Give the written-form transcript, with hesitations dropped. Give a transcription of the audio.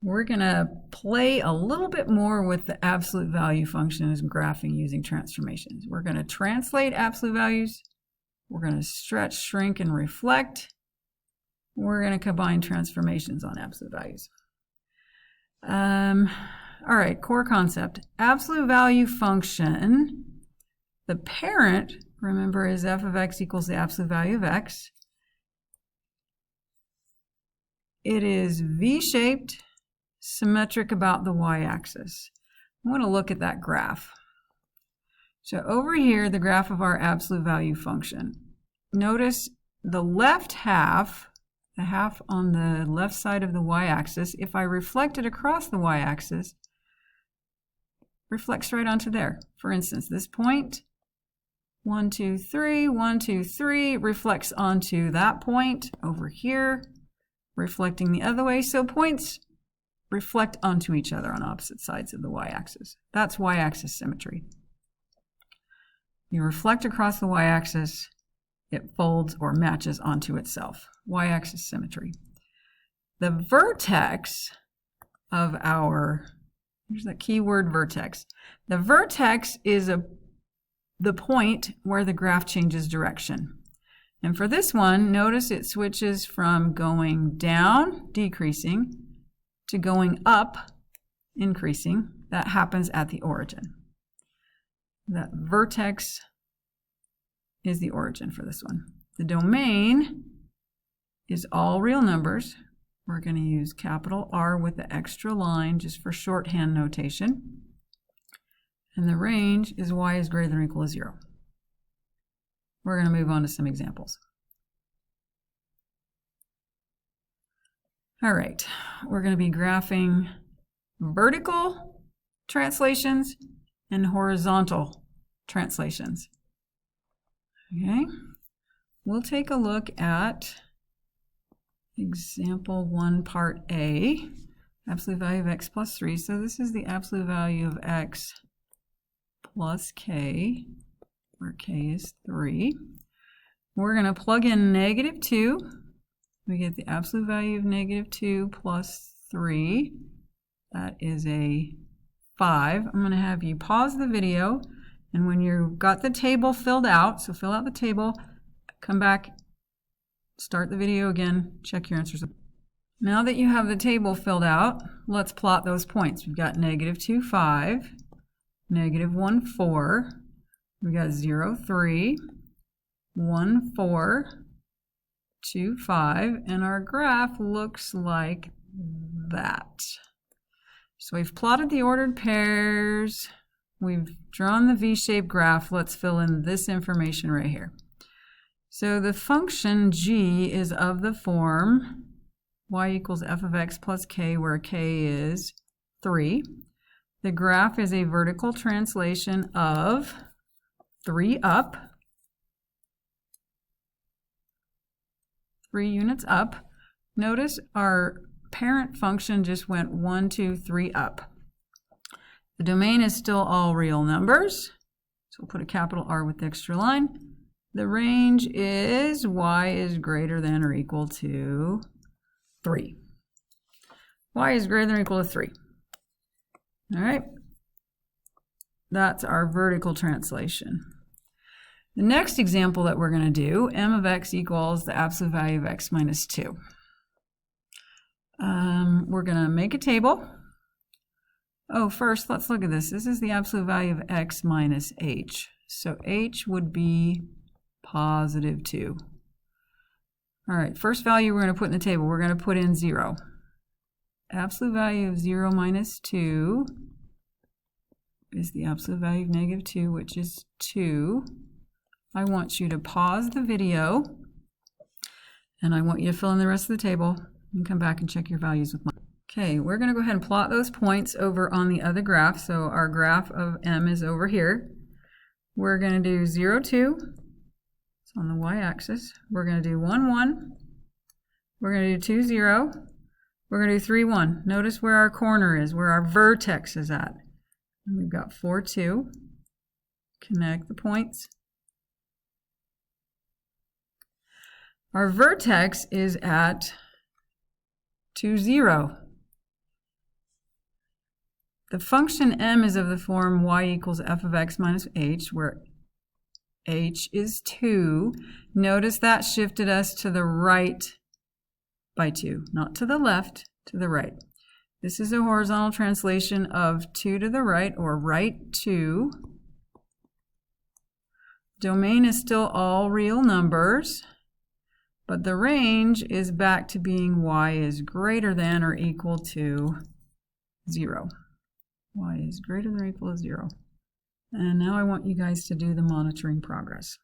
we're going to play a little bit more with the absolute value function as graphing using transformations. We're going to translate absolute values. We're going to stretch, shrink, and reflect. We're going to combine transformations on absolute values. All right, core concept. Absolute value function, the parent, remember, is f of x equals the absolute value of x. It is V-shaped, symmetric about the y-axis. I want to look at that graph. So over here, the graph of our absolute value function. Notice the left half, the half on the left side of the y-axis, if I reflect it across the y-axis, reflects right onto there. For instance, this point, 1, 2, 3, 1, 2, 3, reflects onto that point over here, reflecting the other way. So points reflect onto each other on opposite sides of the y-axis. That's y-axis symmetry. You reflect across the y-axis, it folds or matches onto itself. Y-axis symmetry. The vertex of our, here's that keyword vertex. The vertex is the point where the graph changes direction. And for this one, notice it switches from going down, decreasing, to going up, increasing. That happens at the origin. That vertex is the origin for this one. The domain is all real numbers. We're going to use capital R with the extra line just for shorthand notation. And the range is y is greater than or equal to 0. We're going to move on to some examples. All right, we're going to be graphing vertical translations and horizontal translations. Okay, we'll take a look at example 1, part A, absolute value of x plus 3. So this is the absolute value of x plus k, where k is 3. We're going to plug in negative 2. We get the absolute value of negative 2 plus 3. That is a 5. I'm going to have you pause the video, and when you've got the table filled out, so fill out the table, come back, start the video again, check your answers. Now that you have the table filled out, let's plot those points. We've got negative 2, 5, negative 1, 4. We've got 0, 3, 1, 4, 2, 5, and our graph looks like that. So we've plotted the ordered pairs, we've drawn the V-shaped graph. Let's fill in this information right here. So the function g is of the form y equals f of x plus k, where k is 3. The graph is a vertical translation of 3 up, 3 units up. Notice our parent function just went 1, 2, 3 up. The domain is still all real numbers, so we'll put a capital R with the extra line. The range is y is greater than or equal to 3. Y is greater than or equal to 3. All right, that's our vertical translation. The next example that we're going to do, m of x equals the absolute value of x minus 2. We're going to make a table. Oh, first, let's look at this. This is the absolute value of x minus h. So h would be positive 2. All right, first value we're going to put in the table, we're going to put in 0. Absolute value of 0 minus 2 is the absolute value of negative 2, which is 2. I want you to pause the video, and I want you to fill in the rest of the table and come back and check your values with mine. Okay, we're going to go ahead and plot those points over on the other graph. So our graph of m is over here. We're going to do 0, 2. It's on the y-axis. We're going to do 1, 1. We're going to do 2, 0. We're going to do 3, 1. Notice where our corner is, where our vertex is at. And we've got 4, 2. Connect the points. Our vertex is at 2, 0. the function m is of the form y equals f of x minus h, where h is 2. Notice that shifted us to the right by 2, not to the left, to the right. This is a horizontal translation of 2 to the right, or right 2. Domain is still all real numbers, but the range is back to being y is greater than or equal to 0. Y is greater than or equal to 0. And now I want you guys to do the monitoring progress.